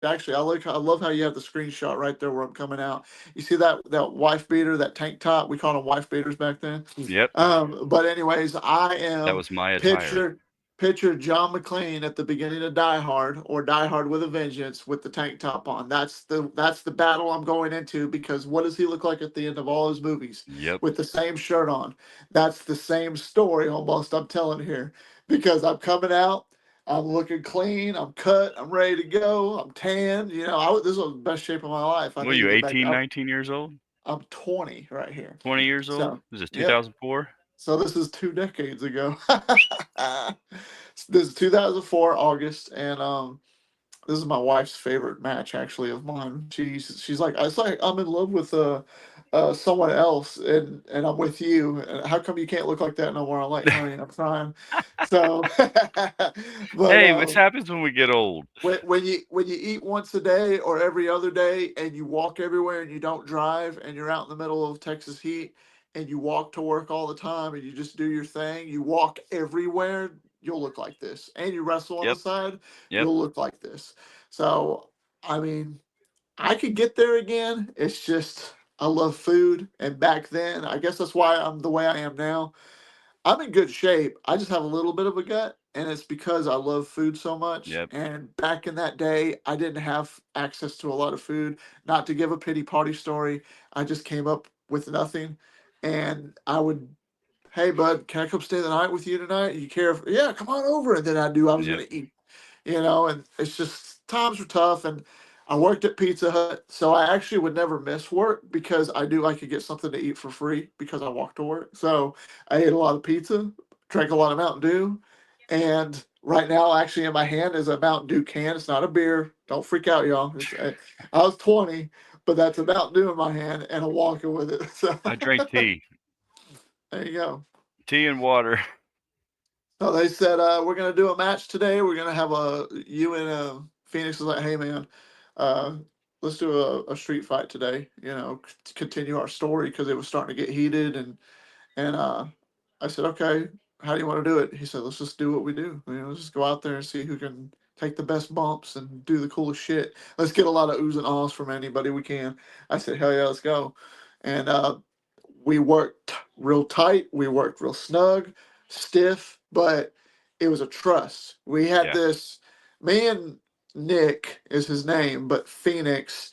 Actually, I love how you have the screenshot right there where I'm coming out. You see that wife beater, that tank top? We called them wife beaters back then. Yep. But anyways, I That am was my attire. picture picture John McClane at the beginning of Die Hard or Die Hard with a Vengeance with the tank top on. That's the battle I'm going into because what does he look like at the end of all his movies Yep. with the same shirt on? That's the same story almost I'm telling here because I'm coming out. I'm looking clean. I'm cut. I'm ready to go. I'm tan. This was the best shape of my life. I What are you, needed to make 18, up. 19 years old? I'm 20 right here. 20 years old? So, This is yep. 2004? So this is 2 decades ago. This is 2004 August, and this is my wife's favorite match actually of mine. She's like, it's like I'm in love with someone else, and I'm with you. And how come you can't look like that no more? I'm like, honey, I'm trying. So, but Hey, this happens when we get old. when you eat once a day or every other day, and you walk everywhere and you don't drive, and you're out in the middle of Texas heat, and you walk to work all the time, and you just do your thing, you walk everywhere, you'll look like this, and you wrestle on the Yep. side, Yep. you'll look like this. So, I mean, I could get there again. It's just I love food, and back then, I guess that's why I'm the way I am now. I'm in good shape. I just have a little bit of a gut, and it's because I love food so much. Yep. And back in that day, I didn't have access to a lot of food. Not to give a pity party story, I just came up with nothing, and I would, hey bud, can I come stay the night with you tonight? You care? Yeah, come on over. And then I was Yep. gonna eat, and it's just times were tough, and I worked at Pizza Hut, so I actually would never miss work because I knew I could get something to eat for free because I walked to work. So I ate a lot of pizza, drank a lot of Mountain Dew, and right now, actually, in my hand is a Mountain Dew can. It's not a beer. Don't freak out, y'all. I was 20, but that's a Mountain Dew in my hand, and I'm walking with it. So I drank tea. there you go. Tea and water. So they said we're gonna do a match today. We're gonna have you and Phoenix was like, hey man, uh, let's do a street fight today. To continue our story because it was starting to get heated and I said okay, how do you want to do it? He said let's just do what we do. Let's just go out there and see who can take the best bumps and do the coolest shit. Let's get a lot of oohs and ahs from anybody we can. I said hell yeah, let's go, and we worked real tight. We worked real snug, stiff, but it was a trust. We had Yeah. this. Me and Nick is his name, but Phoenix.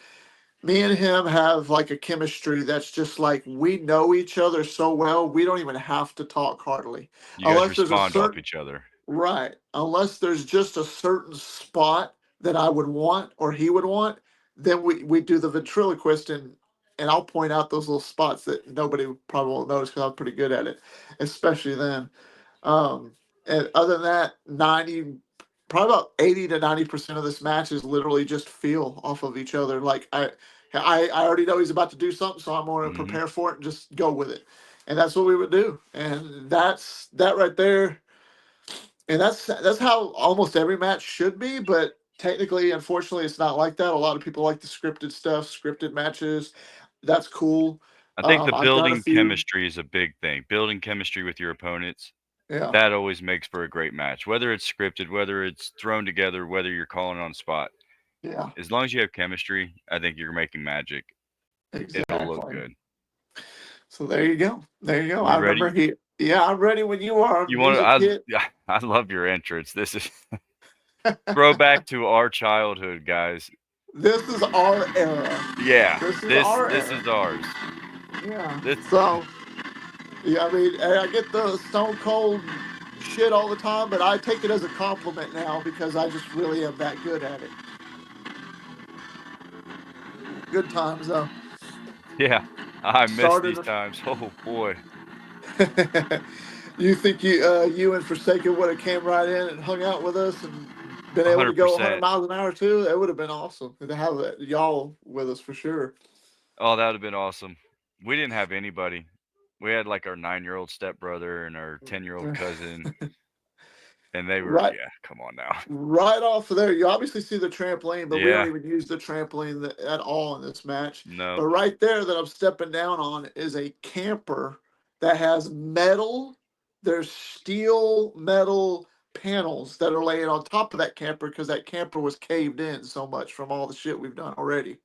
Me and him have like a chemistry that's just like we know each other so well. We don't even have to talk hardly, You guys unless there's a respond off certain each other. right. Unless there's just a certain spot that I would want or he would want, then we do the ventriloquist and I'll point out those little spots that nobody probably won't notice because I'm pretty good at it, especially then. Um, and other than that, 90, probably about 80 to 90% of this match is literally just feel off of each other. Like I already know he's about to do something, so I'm going to Hmm. prepare for it and just go with it. And that's what we would do. And that's that right there, and that's how almost every match should be, but technically, unfortunately, it's not like that. A lot of people like the scripted stuff, scripted matches. That's cool. I think the I've done a building few. chemistry is a big thing. Building chemistry with your opponents, Yeah, that always makes for a great match. Whether it's scripted, whether it's thrown together, whether you're calling on spot. yeah, As long as you have chemistry, I think you're making magic. It'll look exactly. good. So there you go. There you go. We I remember ready? he. Yeah, I'm ready when you are. You want to? Music hit. Yeah, I love your entrance. This is throwback to our childhood, guys. This is our era. Yeah, This is this our this era. is ours. Yeah. This So yeah, I mean, I get the Stone Cold shit all the time, but I take it as a compliment now because I just really am that good at it. Good times though. yeah, I miss these Started. times. Oh boy, You think you and Forsaken would have came right in and hung out with us and been able to go 100 100%. miles an hour too? That would have been awesome to have y'all with us for sure. Oh, that would have been awesome. We didn't have anybody. We had like our 9-year-old stepbrother and our 10-year-old cousin, and they were, Right, yeah, come on now. right off of there, you obviously see the trampoline, but we don't Yeah, even use the trampoline at all in this match. no, But right there that I'm stepping down on is a camper that has metal. There's steel, metal panels that are laying on top of that camper because that camper was caved in so much from all the shit we've done already.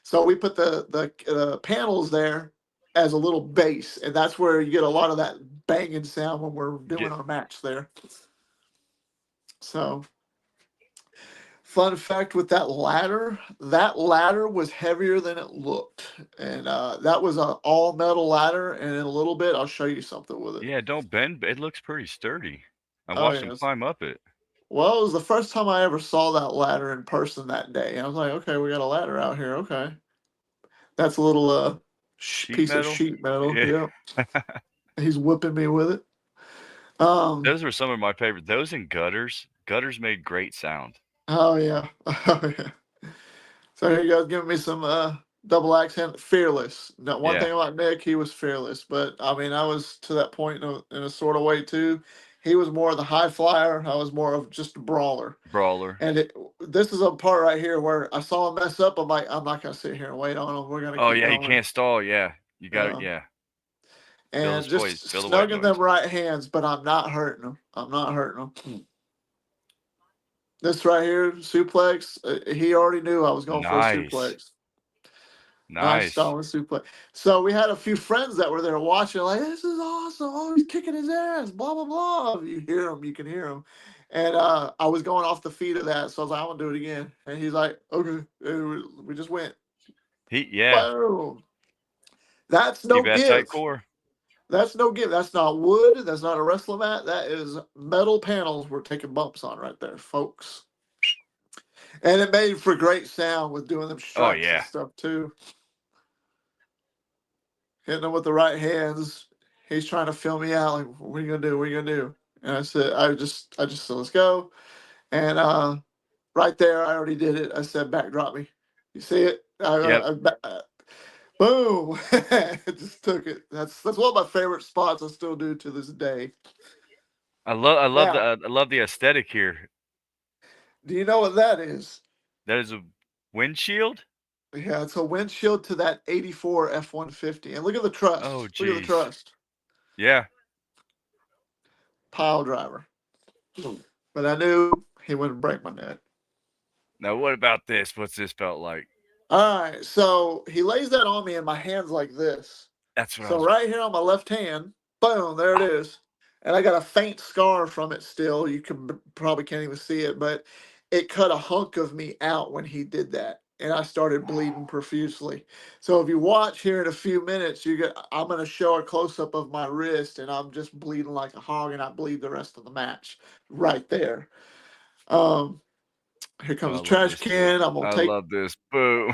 So we put the panels there as a little base, and that's where you get a lot of that banging sound when we're doing Get our match there. So, fun fact with that ladder was heavier than it looked, and that was an all metal ladder. And in a little bit, I'll show you something with it. yeah, don't bend. It looks pretty sturdy. I Oh watched him yes. climb up it. Well, it was the first time I ever saw that ladder in person that day. I was like, okay, we got a ladder out here. Okay, that's a little Sheet piece of metal. sheet metal. Yeah. Yeah, he's whipping me with it. Um. Those were some of my favorite. Those and gutters. Gutters made great sound. Oh yeah. Oh yeah. So here you go, giving me some double accent, fearless. Now, one Yeah. thing about Nick, he was fearless, but I mean, I was to that point in a sort of way too. He was more of the high flyer. I was more of just a brawler. Brawler. And this is a part right here where I saw him mess up. I'm like, I'm not gonna sit here and wait on him. We're gonna Oh keep yeah, you going. can't stall. Yeah, you got it. Um, Yeah, feel and those toys. just Feel the white snugging them noise. right hands, but I'm not hurting him. I'm not hurting him. This right here, suplex. He already knew I was going for a Nice, suplex. Nice nice. Stalin suplex. So we had a few friends that were there watching, like, this is awesome. Oh, he's kicking his ass, blah, blah, blah. You hear him, you can hear him. And I was going off the feet of that. So I was like, I want to do it again. And he's like, okay. And we just went, Yeah. boom. That's Keep no that tight give. core. That's no give. That's not wood. That's not a wrestling mat. That is metal panels we're taking bumps on right there, folks. And it made for great sound with doing them Oh strikes and yeah. stuff too. Hitting him with the right hands. He's trying to fill me out. Like, what are you gonna do? What are you gonna do? And I just said, let's go. And right there, I already did it. I said, backdrop me. You see it? Yep. Boom! I just took it. That's one of my favorite spots. I still do to this day. Now, I love the aesthetic here. do you know what that is? That is a windshield. Yeah, it's a windshield to that '84 F-150. And look at the Oh trust. Look at the jeez. trust. Yeah. Pile driver. But I knew he wouldn't break my neck. Now what about this? What's this felt like? All right, so he lays that on me, and my hand's like this. That's what I So was. right here on my left hand, boom, there it Oh, is. And I got a faint scar from it still. You probably can't even see it, but it cut a hunk of me out when he did that. And I started bleeding profusely. So if you watch here in a few minutes, I'm gonna show a close up of my wrist, and I'm just bleeding like a hog, and I bleed the rest of the match right there. Um, Here oh, comes I a love trash this too. can. I'm gonna I take. love this. Boom.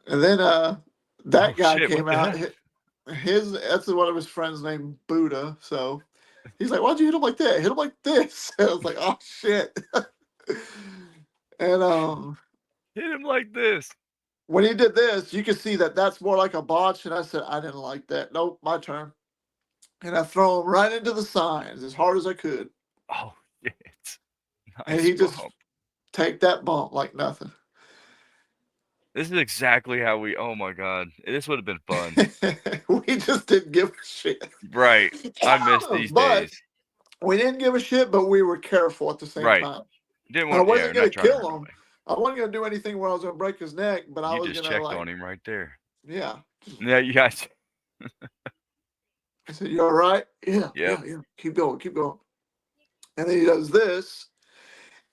And then Oh that guy shit! What came the out. heck? That's one of his friends named Buddha. So he's like, "Why'd you hit him like that? Hit him like this." And I was like, "Oh shit!" And Hit him like this. when he did this, you can see that that's more like a botch. And I said, "I didn't like that. Nope, my turn." And I throw him right into the signs as hard as I could, Oh shit! and Nice he just bump. take that bump like nothing. This is exactly how we. Oh my god! This would have been fun. We just didn't give a shit. Right. I miss these But days. we didn't give a shit, but we were careful at the same Right. time. Didn't I want. Yeah. wasn't We're gonna not trying to hurt kill him. nobody. I wasn't gonna do anything where I was gonna break his neck, but I You was just gonna checked like, on him right there. yeah. Yeah. You guys. I said, "You all right?" Yeah, Yep. yeah, yeah. Keep going, keep going. And then he does this,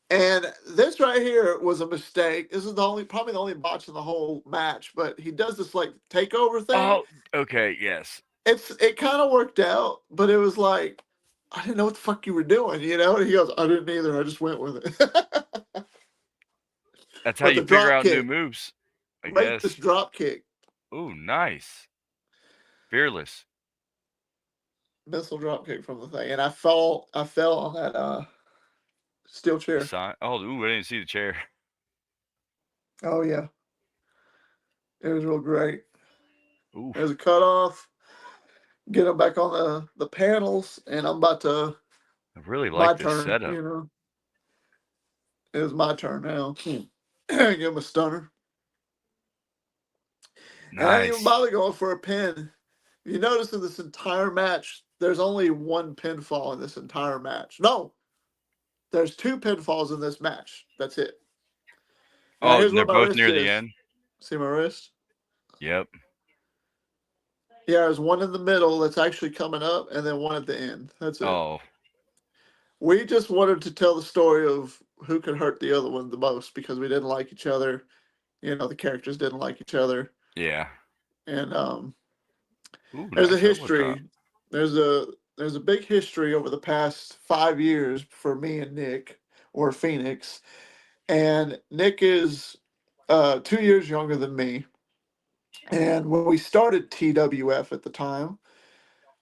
and this right here was a mistake. This is probably the only botch in the whole match. But he does this like takeover thing. Oh. Okay. Yes. It kind of worked out, but it was like I didn't know what the fuck you were doing, you know. And he goes, "I didn't either. I just went with it." That's how But you the figure drop out new kick, moves. I rapist guess. drop kick, Ooh, nice. Fearless. missile drop kick from the thing, and I fell on that steel The chair. sign. Oh, ooh, I didn't see the chair. Oh yeah, it was real great. Oof. There's a cutoff. Get him back on the panels, and I'm about to I really my like this turn. setup. It was my turn now. Give him a stunner, and I didn't even Nice. bother going for a pin. You notice in this entire match, there's only one pinfall in this entire match. No, there's two pinfalls in this match. That's it. Now Oh, here's and they're where my both wrist near the is. end. See my wrist? Yep. Yeah, there's one in the middle that's actually coming up, and then one at the end. That's it. Oh, We just wanted to tell the story of who could hurt the other one the most because we didn't like each other. You know, the characters didn't like each other, yeah. and Ooh, there's a nice elbow drop. history. There's a big history over the past 5 years for me and Nick or Phoenix, and Nick is 2 years younger than me. And when we started TWF at the time,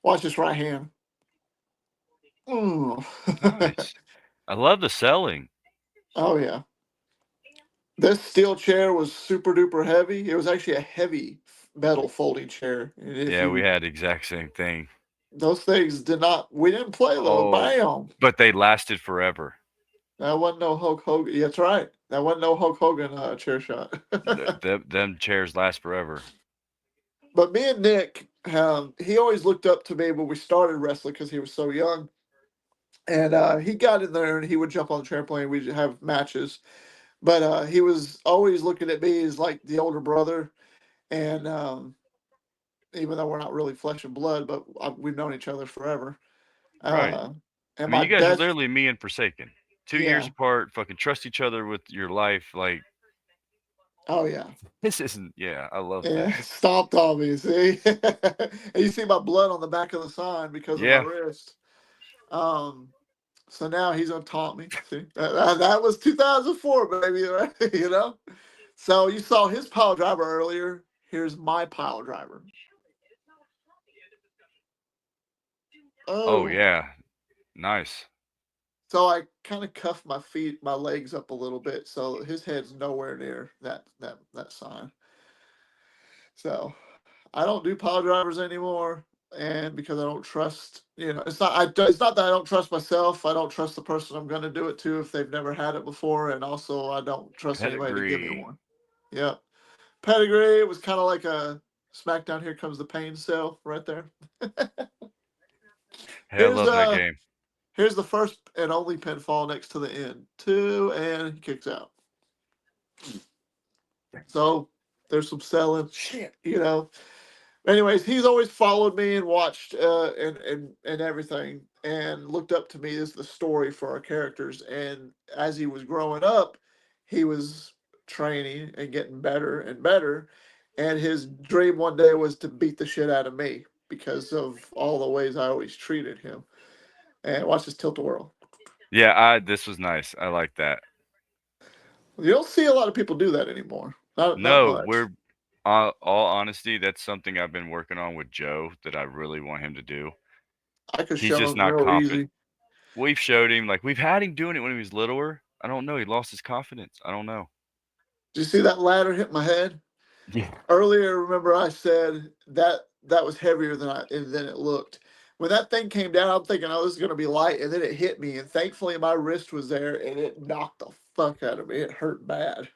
watch this right hand. Ooh. Nice. I love the selling. Oh yeah. This steel chair was super duper heavy. It was actually a heavy metal folding chair. And if Yeah, we you had the exact same thing. those things did not we didn't play though. Oh, Bam. but they lasted forever. That wasn't no Hulk Hogan. That's right. That wasn't no Hulk Hogan chair shot. Them chairs last forever. But me and Nick, he always looked up to me when we started wrestling because he was so young. And he got in there and he would jump on the trampoline. We'd have matches. But he was always looking at me as like the older brother. And even though we're not really flesh and blood, but we've known each other forever. Right. Uh, I and mean, my you guys are best, literally me and Forsaken. 2 years yeah, apart, fucking trust each other with your life. Like, oh yeah, this isn't, yeah, I love yeah, that. stomped on me. See, and you see my blood on the back of the sign because of my Yeah. wrist. Um, so now he's gonna taunt me. See, that was 2004, baby, right? You know. So you saw his pile driver earlier. Here's my pile driver. Oh, Oh, yeah. Nice. so I kind of cuffed my feet, my legs up a little bit, so his head's nowhere near that sign. So I don't do pile drivers anymore, and because I don't trust, it's not that I don't trust myself. I don't trust the person I'm going to do it to if they've never had it before, and also I don't trust anybody to give me Pedigree. one. Yep, pedigree. It was kind of like a SmackDown. Here comes the pain cell right there. Hey, I Here's love that game. here's the first and only pinfall next to the end. Two, and he kicks out. So there's some selling shit, you know. Anyways, he's always followed me and watched and everything, and looked up to me as the story for our characters. And as he was growing up, he was training and getting better and better. And his dream one day was to beat the shit out of me because of all the ways I always treated him. And watch this tilt a whirl. Yeah, this was nice. I like that. You don't see a lot of people do that anymore. Not No, much. we're all honesty, that's something I've been working on with Joe that I really want him to do. I could He's show just him not real confident. easy. We've showed him, like, we've had him doing it when he was littler. I don't know. He lost his confidence. I don't know. Did you see that ladder hit my head? Yeah. Earlier, remember I said that was heavier than it looked. When that thing came down, I'm thinking, oh, this is gonna be light, and then it hit me, and thankfully my wrist was there, and it knocked the fuck out of me. It hurt bad.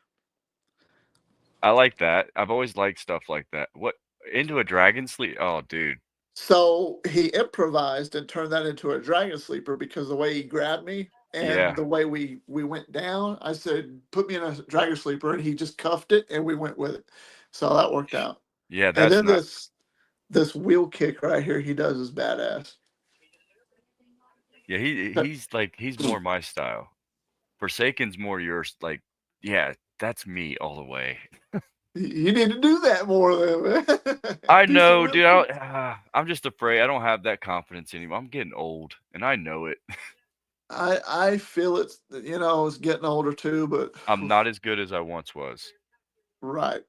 I like that. I've always liked stuff like that. What, into a dragon sleep? Oh, dude. So he improvised and turned that into a dragon sleeper because the way he grabbed me and Yeah. the way we went down, I said, put me in a dragon sleeper, and he just cuffed it, and we went with it. So that worked out. Yeah, And that's then not. this wheel kick right here he does is badass. Yeah, he's like, he's more my style. Forsaken's more yours. Like, yeah, that's me all the way. You need to do that more, then, man. I Do some know, real dude. kick. I'm just afraid. I don't have that confidence anymore. I'm getting old, and I know it. I feel it's it's getting older too, but I'm not as good as I once was. right.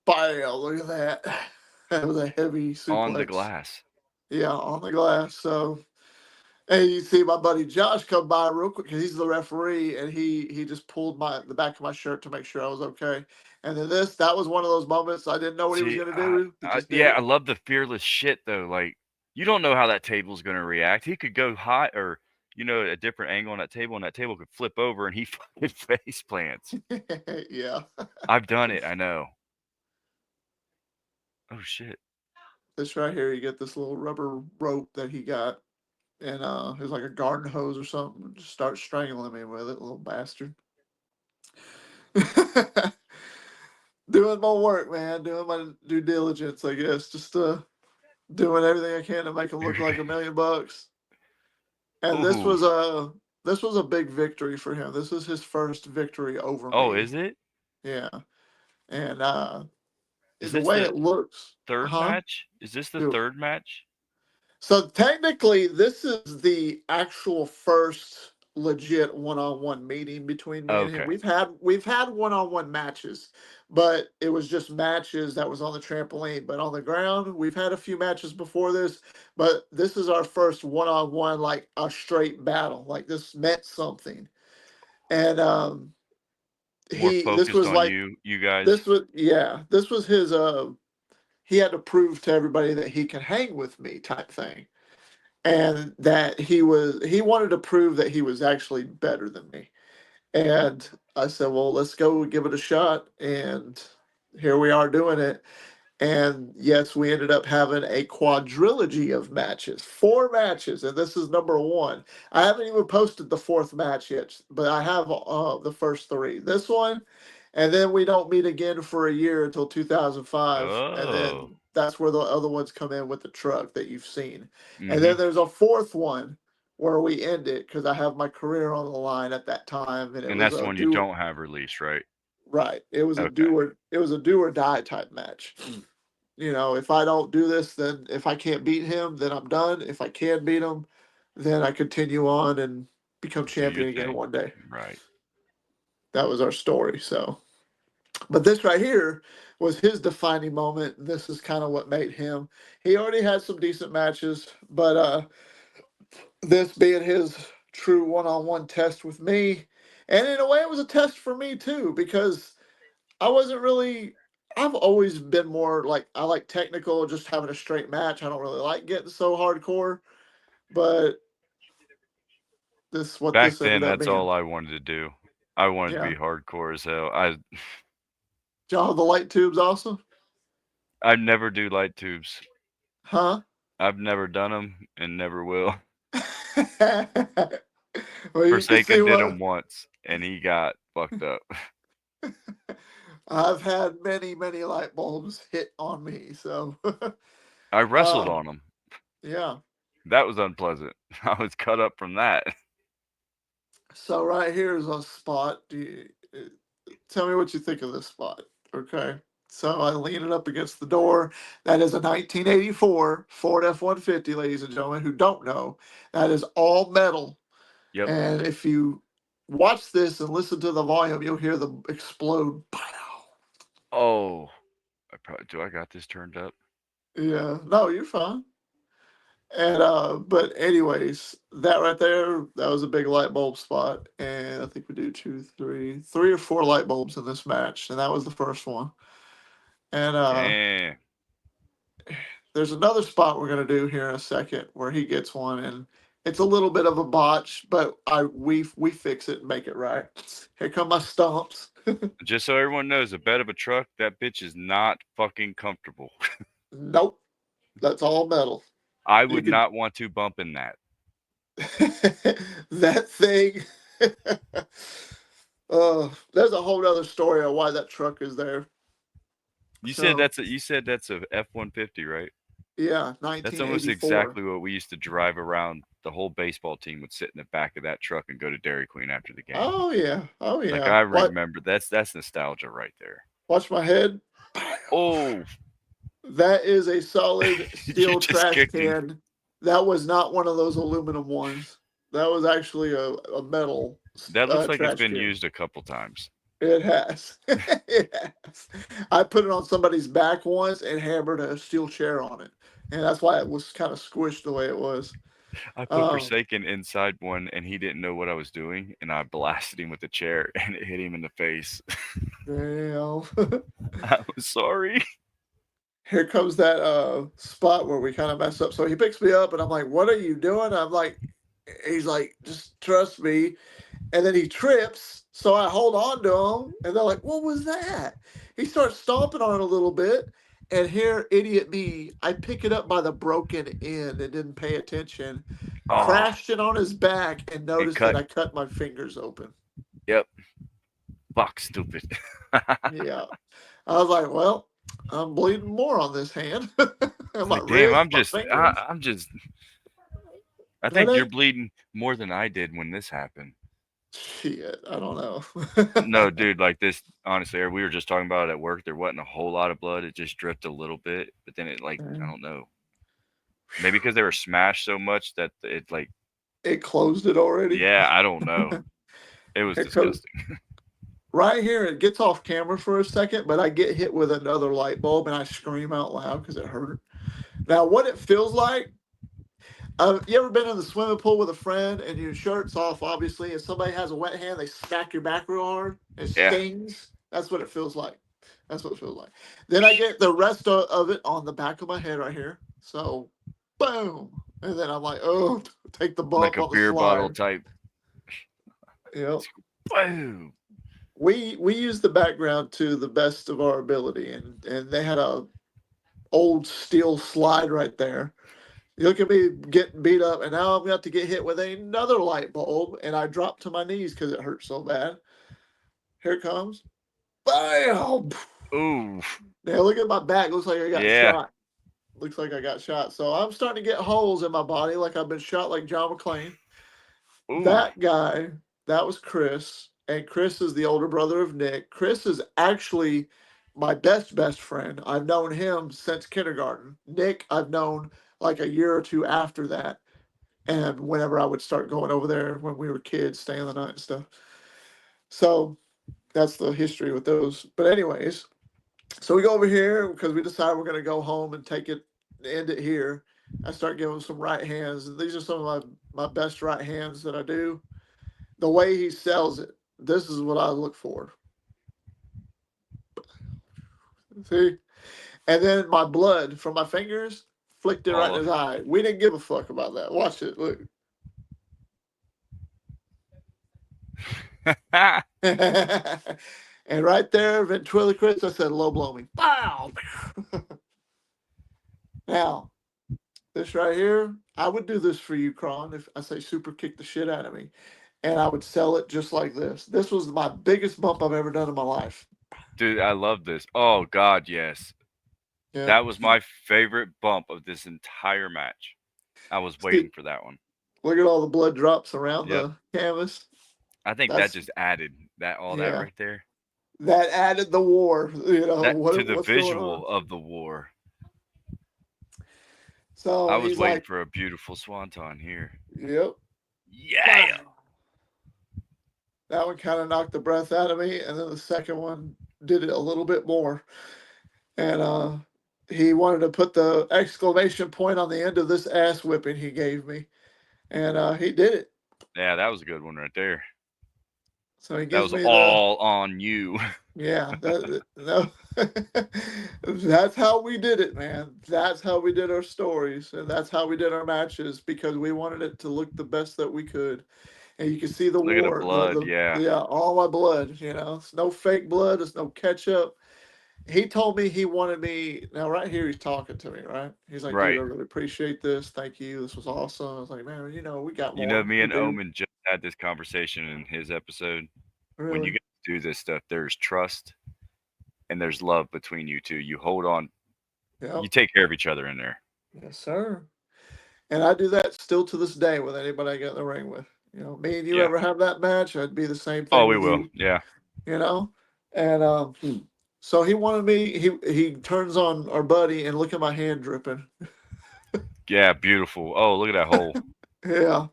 Bam! Look at that. That was a heavy On the suplex. glass. Yeah, on the glass. So, and you see my buddy Josh come by real quick because he's the referee, and he just pulled the back of my shirt to make sure I was okay. And then that was one of those moments I didn't know what he was See, gonna do. He just did yeah, I it. love the fearless shit though. Like, you don't know how that table's gonna react. He could go high, or a different angle on that table, and that table could flip over, and he fucking face plants. Yeah. I've done it. I know. Oh shit. This right here, you get this little rubber rope that he got, and it's like a garden hose or something. Just start strangling me with it, little bastard. Doing my work, man. Doing my due diligence, I guess. Just doing everything I can to make him look like $1,000,000. And Ooh. this was a big victory for him. This is his first victory over Oh, me. is it? Yeah, and Is the this way the it looks, third huh? match? Is this the third match? So technically, this is the actual first legit one-on-one meeting between me and him. Okay. We've had one-on-one matches, but it was just matches that was on the trampoline. But on the ground, we've had a few matches before this, but this is our first one-on-one, like a straight battle. Like this meant something. And More this focused was on like you guys. this was yeah, this was his he had to prove to everybody that he can hang with me type thing, and that he wanted to prove that he was actually better than me. And I said, well, let's go give it a shot. And here we are doing it. And yes, we ended up having a quadrilogy of matches, 4 matches, and this is number 1. I haven't even posted the 4th match yet, but I have the first 3. This one, and then we don't meet again for a year until 2005, and Oh. then that's where the other ones come in with the truck that you've seen. And Mm-hmm. then there's a 4th one where we end it because I have my career on the line at that time, and it And was that's the a one you do don't have released, right? right. Okay. It was a do or die type match. If I don't do this, then if I can't beat him, then I'm done. If I can beat him, then I continue on and become Do your champion again thing. one day. Right. That was our story. So, but this right here was his defining moment. This is kind of what made him. He already had some decent matches, but this being his true one-on-one test with me, and in a way, it was a test for me too because I wasn't really. I've always been more like I like technical, just having a straight match. I don't really like getting so hardcore, but what Back this then, ended up that's being. all I wanted to do. I wanted to Yeah, be hardcore as hell. John, the light tubes, awesome, I never do light tubes. huh? I've never done them and never will. Well, you can Forsaken see did what them once, and he got fucked up. I've had. Many light bulbs hit on me. So, I wrestled uh, on them. yeah. That was unpleasant. I was cut up from that. So right here is a spot. Tell me what you think of this spot? Okay. So I lean it up against the door. That is a 1984 Ford F-150, ladies and gentlemen who don't know. That is all metal. Yep. And if you watch this and listen to the volume, you'll hear them explode. Pow. Oh, do I got this turned up? Yeah. No, you're fine. And but anyways, that right there, that was a big light bulb spot. And I think we do three or four light bulbs in this match. And that was the first one. And Damn. there's another spot we're gonna do here in a second where he gets one, and it's a little bit of a botch, but we fix it and make it right. Here come my stomps. Just so everyone knows, a bed of a truck, that bitch is not fucking comfortable. Nope, that's all metal. I You would could not want to bump in that. that thing. There's a whole other story on why that truck is there. So You said that's a F-150, right? yeah, That's almost 1984. exactly what we used to drive around. The whole baseball team would sit in the back of that truck and go to Dairy Queen after the game. Oh yeah, oh Like yeah. I What? remember that's nostalgia right there. Watch my head. Oh, That is a solid you steel just trash kicked him. can. That was not one of those aluminum ones. That was actually a metal That looks like it's trash been can. used a couple times. It has. It has. I put it on somebody's back once and hammered a steel chair on it, and that's why it was kind of squished the way it was. I put Um, Forsaken inside one and he didn't know what I was doing and I blasted him with the chair and it hit him in the face. Damn. I'm sorry. Here comes that spot where we kind of mess up. So he picks me up and I'm like, "What are you doing?" I'm like, he's like, "Just trust me." And then he trips, so I hold on to him, and they're like, "What was that?" He starts stomping on it a little bit, And here, idiot me, I pick it up by the broken end and didn't pay attention, Oh, crashed it on his back, and and noticed that cut. I cut my fingers open. Yep. Fuck, stupid. Yeah. I was like, well, I'm bleeding more on this hand. And my Like, damn, wrist, my fingers. I'm just. I That think you're ain't bleeding more than I did when this happened. shit. I don't know. No, dude, like this. Honestly, we were just talking about it at work. There wasn't a whole lot of blood. It just dripped a little bit, but then it like I don't know. Maybe because they were smashed so much that it like It closed it already. yeah, I don't know. It was It goes disgusting. right here. It gets off camera for a second, but I get hit with another light bulb and I scream out loud because it hurt. Now, what it feels like, you ever been in the swimming pool with a friend and your shirt's off, obviously, and somebody has a wet hand, they smack your back real hard, it Yeah, stings? That's what it feels like. That's what it feels like. Then I get the rest of it on the back of my head right here. So, boom. And then I'm like, oh, take the like bump a on the beer bottle slide. type. Yep. Boom. We use the background to the best of our ability, and they had a old steel slide right there. You look at me getting beat up, and now I'm about to get hit with another light bulb, and I drop to my knees because it hurts so bad. Here it comes. Bam! Ooh. Now look at my back. Looks like I got Yeah. shot. Looks like I got shot. So I'm starting to get holes in my body like I've been shot like John McClane. Ooh. That guy, that was Chris. And Chris is the older brother of Nick. Chris is actually my best friend. I've known him since kindergarten. Nick, I've known like a year or two after that. And whenever I would start going over there when we were kids, staying the night and stuff. So that's the history with those. But anyways, so we go over here because we decide we're gonna go home and take it, end it here. I start giving him some right hands. And these are some of my best right hands that I do. The way he sells it, this is what I look for. See? And then my blood from my fingers flicked it right in All his eye. We didn't give a fuck about that. Watch it. Look. And right there, ventriloquist, I said, low blow me. Bow! Now, this right here, I would do this for you, Kron, if I say super kick the shit out of me. And I would sell it just like this. This was my biggest bump I've ever done in my life. Dude, I love this. Oh God, yes. Yeah. That was my favorite bump of this entire match. I was waiting See, for that one. look at all the blood drops around Yep. the canvas. I think that That's, just added that all that yeah, right there. that added the war. That to the What's going on? visual of the war. I So was he's waiting like, for a beautiful swanton here. yep. Yeah. Bang. That one kind of knocked the breath out of me, and then the second one did it a little bit more. And he wanted to put the exclamation point on the end of this ass whipping he gave me, and he did it. Yeah, that was a good one right there. So he That gives was me the all on you. yeah. No, that's how we did it, man. That's how we did our stories, and that's how we did our matches because we wanted it to look the best that we could. And you can see the Look at the war, blood. Yeah. yeah, all my blood. It's no fake blood. It's no ketchup. He told me he wanted me. Now, right here, he's talking to me. Right, he's like, "Dude, Right. I really appreciate this. Thank you. This was awesome." I was like, "Man, we got You know, more me to and do." Omen just had this conversation in his episode. When you Really? guys do this stuff, there's trust and there's love between you two. You hold on. Yep. You take care of each other in there. Yes, sir. And I do that still to this day with anybody I get in the ring with. Me and you Yeah. ever have that match, I'd be the same Oh, thing we with will. you. Yeah. You know, and so he wanted me. He turns on our buddy and look at my hand dripping. Yeah. Beautiful. Oh, look at that hole. Yeah.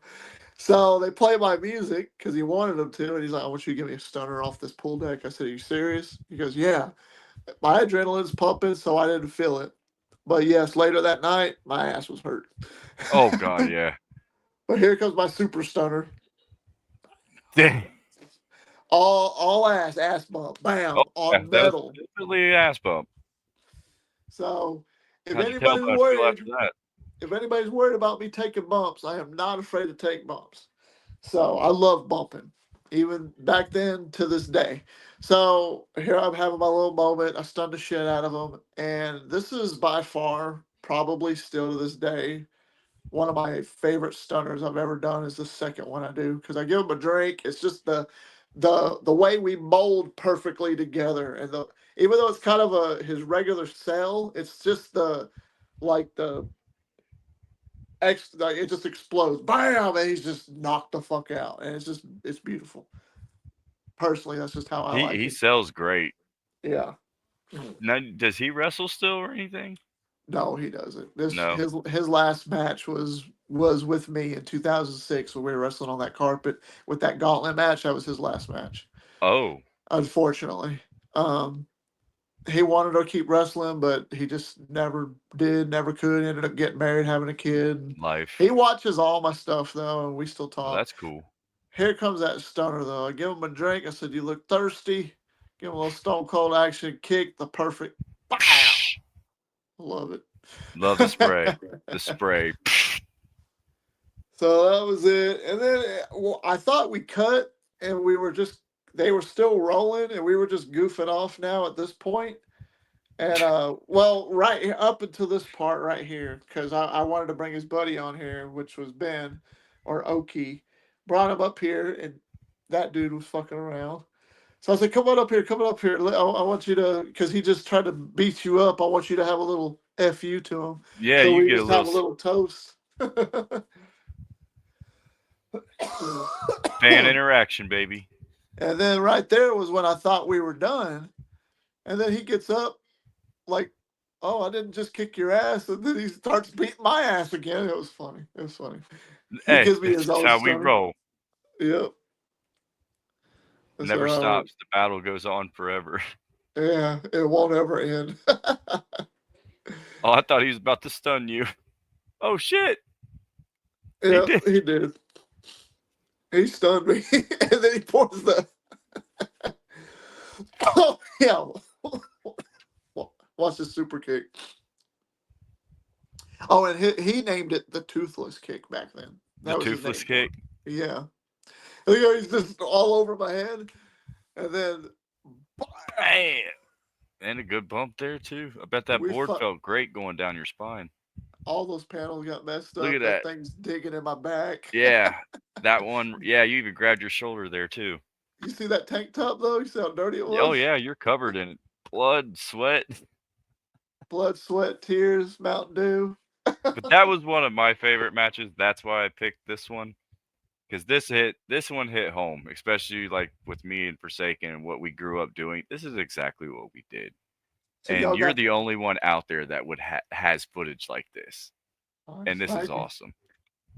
So they play my music because he wanted them to, and he's like, "I want you to give me a stunner off this pool deck." I said, "Are you serious?" He goes, "Yeah." My adrenaline's pumping, so I didn't feel it. But yes, later that night, my ass was hurt. Oh God. Yeah. But here comes my super stunner. Dang. All ass bump, Oh, bam, yeah. on That was metal. definitely an ass bump. So if How'd you tell anybody's how I feel worried, after that? if anybody's worried about me taking bumps, I am not afraid to take bumps. So I love bumping. even back then to this day. So here I'm having my little moment. I stunned the shit out of him, and this is by far, probably still to this day, one of my favorite stunners I've ever done. Is the second one I do because I give him a drink. It's just the way we mold perfectly together, and the even though it's kind of a his regular cell, it's just the like the like it just explodes, bam, and he's just knocked the fuck out, and it's beautiful. Personally, that's just how I like He it. sells great. Yeah. Now, does he wrestle still or anything? No, he doesn't. This No. his last match was with me in 2006 when we were wrestling on that carpet with that gauntlet match. That was his last match. Oh, Unfortunately, um, he wanted to keep wrestling, but he just never did, never could. Ended up getting married, having a kid. life. He watches all my stuff though, and we still Well, talk. that's cool. Here comes that stunner though. I give him a drink. I said, "You look thirsty." Give him a little stone cold action kick. The perfect. Bam! Love it. Love the spray. The spray. So that was it. And then well, I thought we cut and we were just they were still rolling and we were just goofing off now at this point. And well, right up until this part right here, because I wanted to bring his buddy on here, which was Ben or Oki. Brought him up here and that dude was fucking around. So I said, come on up here, come on up here. I want you to, because he just tried to beat you up. I want you to have a little FU to him. Yeah, So you we get a just little have a little toast. fan interaction, baby. And then right there was when I thought we were done. And then he gets up like, oh, I didn't just kick your ass. And then he starts beating my ass again. It was funny. It was funny. He Hey, gives me this his is own how we stunner. roll. Yep. That's Never how stops. The battle goes on forever. yeah, it won't ever end. Oh, I thought he was about to stun you. Oh shit, he Yeah, did. he did. He stunned me. And then he pours the oh yeah. Watch the super kick. Oh, and he named it the toothless kick back then. The That was his toothless name for kick. it. Yeah. And, you know, he's just all over my head. And then bam, Man, and a good bump there too. I bet that we board fuck felt great going down your spine. all those panels got messed Look up. at That that. thing's digging in my back. Yeah, that one. Yeah, you even grabbed your shoulder there too. You see that tank top though? You see how dirty it Oh was? yeah, you're covered in blood, sweat. Blood, sweat, tears, Mountain Dew. But that was one of my favorite matches. That's why I picked this one because this one hit home, especially like with me and Forsaken and what we grew up doing. This is exactly what we did, So and y'all you're got the only one out there that would has footage like this, and nice, this is thank you. awesome.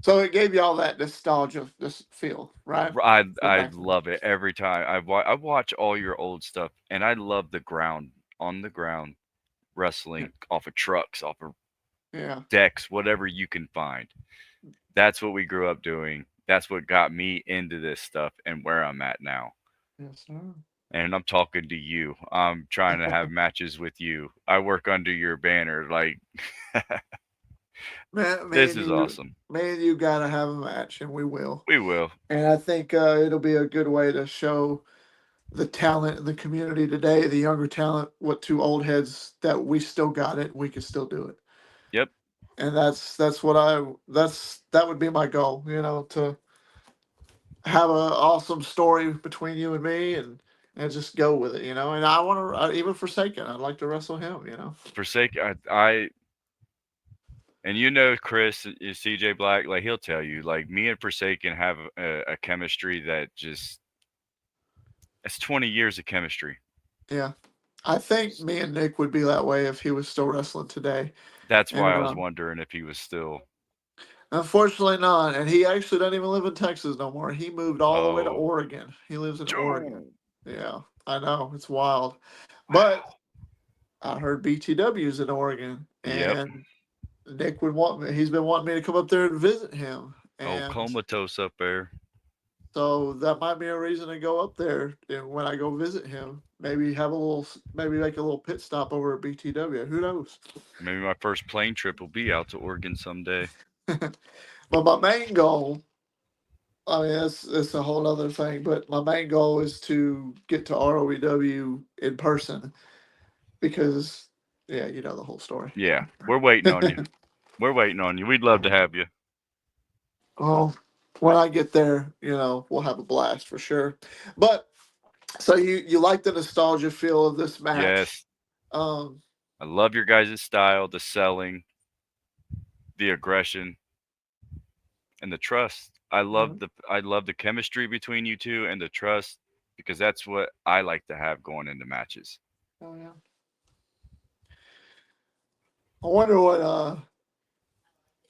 So it gave y'all that nostalgia, this feel, right? From I back then. love it every time. I watch all your old stuff, and I love the ground on the ground wrestling off of trucks, off of Yeah. decks, whatever you can find. That's what we grew up doing. That's what got me into this stuff and where I'm at now. Yes, sir. And I'm talking to you. I'm trying to have matches with you. I work under your banner. Like, Man, this is awesome. me and you gotta have a match, and we will. We will. And I think it'll be a good way to show the talent in the community today, the younger talent, what two old heads that we still got it, we can still do it. Yep. And that's what that would be my goal, you know, to have an awesome story between you and me, and just go with it, you know. And I want to even Forsaken, I'd like to wrestle him, you know. Forsake. I and you know Chris is CJ Black. Like he'll tell you. Like me and Forsaken have a chemistry that just it's 20 years of chemistry. Yeah, I think me and Nick would be that way if he was still wrestling today. That's why And I was wondering if he was still. unfortunately not. And he actually doesn't even live in Texas no more. He moved all the way to Oh, Oregon. He lives in Oregon. Joe. Yeah, I know it's wild, but Wow. I heard BTW's in Oregon, Yep. and Nick would want me. He's been wanting me to come up there and visit him, Oh, and comatose up there. so that might be a reason to go up there. And when I go visit him, maybe have a little, maybe make a little pit stop over at BTW. Who knows? Maybe my first plane trip will be out to Oregon someday. But my main goal I mean, that's a whole other thing. But my main goal is to get to ROEW in person because, yeah, you know the whole story. Yeah, we're waiting on you. We're waiting on you. We'd love to have you. Well, when I get there, we'll have a blast for sure. But so you like the nostalgia feel of this match? Yes, Um, I love your guys' style, the selling, the aggression, and the trust. yeah, I love the chemistry between you two and the trust because that's what I like to have going into matches. oh yeah. I wonder what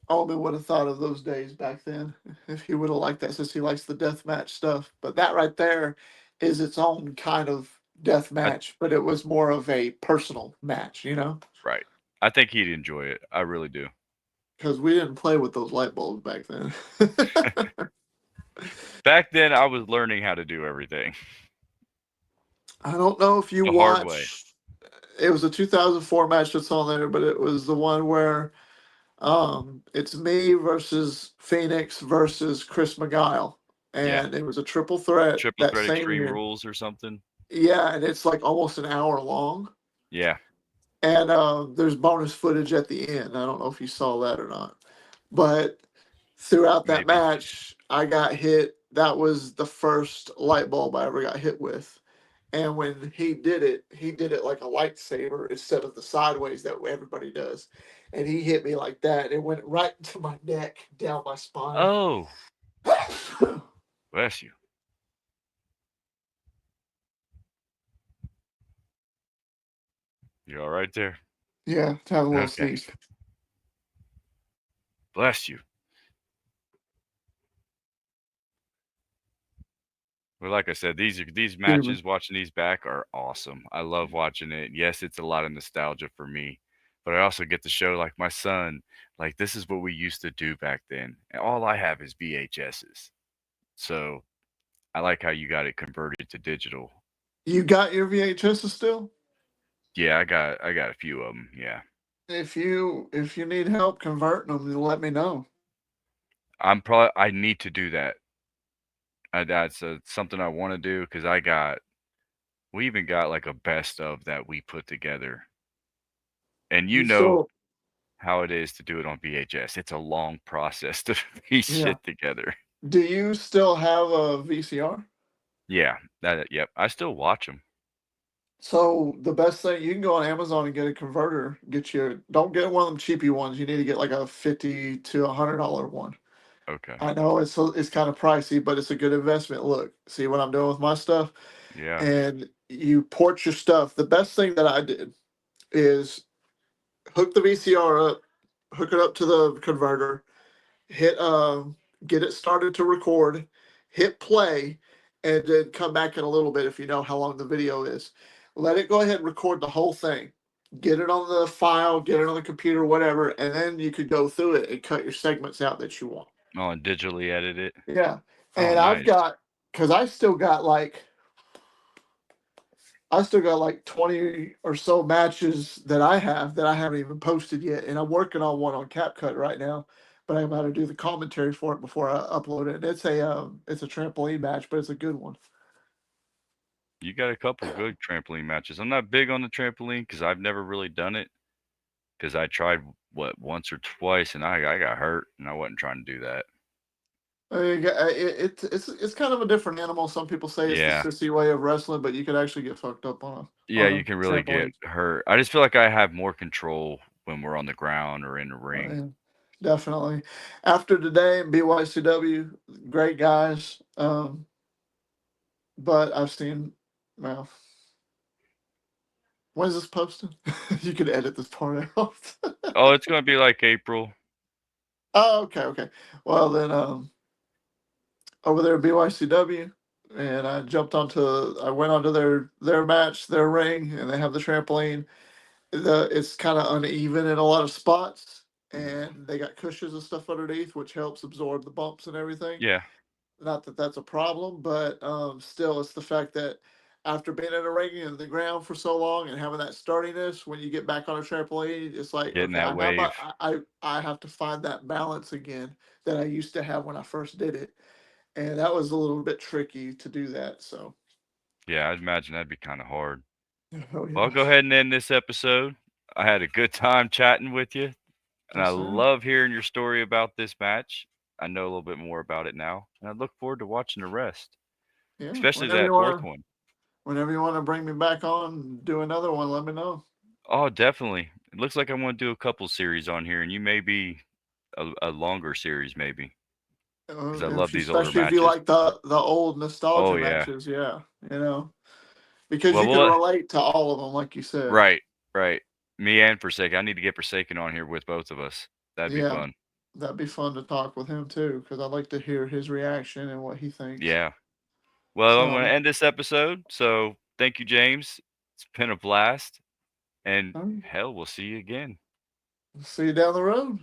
Omen would have thought of those days back then if he would have liked that, since he likes the death match stuff. But that right there is its own kind of death I, match, but it was more of a personal match, right. I think he'd enjoy it. I really do. because we didn't play with those light bulbs back then. Back then, I was learning how to do everything I don't know if you the hard way. watched. It was a 2004 match that's on there, but it was the one where it's me versus Phoenix versus Chris McGuile, Yeah, and it was a triple threat triple that threat same extreme year. rules or something. Yeah, and it's like almost an hour long, Yeah, and there's bonus footage at the end. I don't know if you saw that or not, but throughout that maybe. match, I got hit. That was the first light bulb I ever got hit with. And when he did it like a lightsaber instead of the sideways that everybody does. And he hit me like that. It went right into my neck, down my spine. Oh, bless you. You all right there? Yeah, to have a little Okay. sneeze. Bless you. Well, like I said, these Excuse me. matches, watching these back are awesome. I love watching it. Yes, it's a lot of nostalgia for me, but I also get to show like my son, like this is what we used to do back then. And all I have is VHSs. So I like how you got it converted to digital. You got your VHSs still? Yeah, I got a few of them. Yeah, If you need help converting them, then let me know. I need to do that. That's something I want to do because we even got like a best of that we put together, and you You know still how it is to do it on VHS. It's a long process to piece Yeah. shit together. Do you still have a VCR? Yeah, that yep. I still watch them. So the best thing, you can go on Amazon and get a converter. Don't get one of them cheapy ones. You need to get like a $50 to $100 one. Okay. I know it's kind of pricey, but it's a good investment. Look, see what I'm doing with my stuff, Yeah. and you port your stuff. The best thing that I did is hook the VCR up, hook it up to the converter, hit get it started to record, hit play, and then come back in a little bit if you know how long the video is. Let it go ahead and record the whole thing. Get it on the file, get it on the computer, whatever, and then you could go through it and cut your segments out that you want. Oh, and digitally edit it. Yeah. Oh, And nice. because I still got like 20 or so matches that I haven't even posted yet. And I'm working on one on CapCut right now, but I'm about to do the commentary for it before I upload it. And it's a trampoline match, but it's a good one. You got a couple good trampoline matches. I'm not big on the trampoline because I've never really done it. Because I tried what once or twice and I got hurt and I wasn't trying to do that. It's kind of a different animal. Some people say it's the Yeah. sissy way of wrestling, but you could actually get fucked up Yeah, on you can a really get trampoline. hurt. I just feel like I have more control when we're on the ground or in the ring. Yeah, definitely. After today in BYCW, great guys. But I've seen, well, when's this posted? You could edit this part out. Oh, it's gonna be like April. Oh, okay, okay. Well then, over there at BYCW, and I went onto their match, their ring, and they have the trampoline. It's kind of uneven in a lot of spots, and they got cushions and stuff underneath, which helps absorb the bumps and everything. Yeah, Not that that's a problem, but still, it's the fact that after being in a ring and the ground for so long and having that sturdiness, when you get back on a trampoline, it's like, getting okay, that wave. I have to find that balance again that I used to have when I first did it. and that was a little bit tricky to do that. So, Yeah, I'd imagine that'd be kind of hard. oh Well, I'll yeah, go ahead and end this episode. I had a good time chatting with you, and I yes sir. love hearing your story about this match. I know a little bit more about it now, and I look forward to watching the rest, Yeah, especially that fourth one. whenever you want to bring me back on, do another one. Let me know. Oh, definitely. It looks like I want to do a couple series on here, and you may be a longer series, maybe, because I love these older Especially if you matches. like the old nostalgia Oh yeah. matches, yeah, you know, because Well, you can we'll relate to all of them, like you said. right, right. Me and Forsaken. I need to get Forsaken on here with both of us. That'd be Yeah, fun. that'd be fun to talk with him too, because I'd like to hear his reaction and what he thinks. Yeah. Well, I'm going to So, end this episode. So thank you, James. It's been a blast. And um, hell, we'll see you again. see you down the road.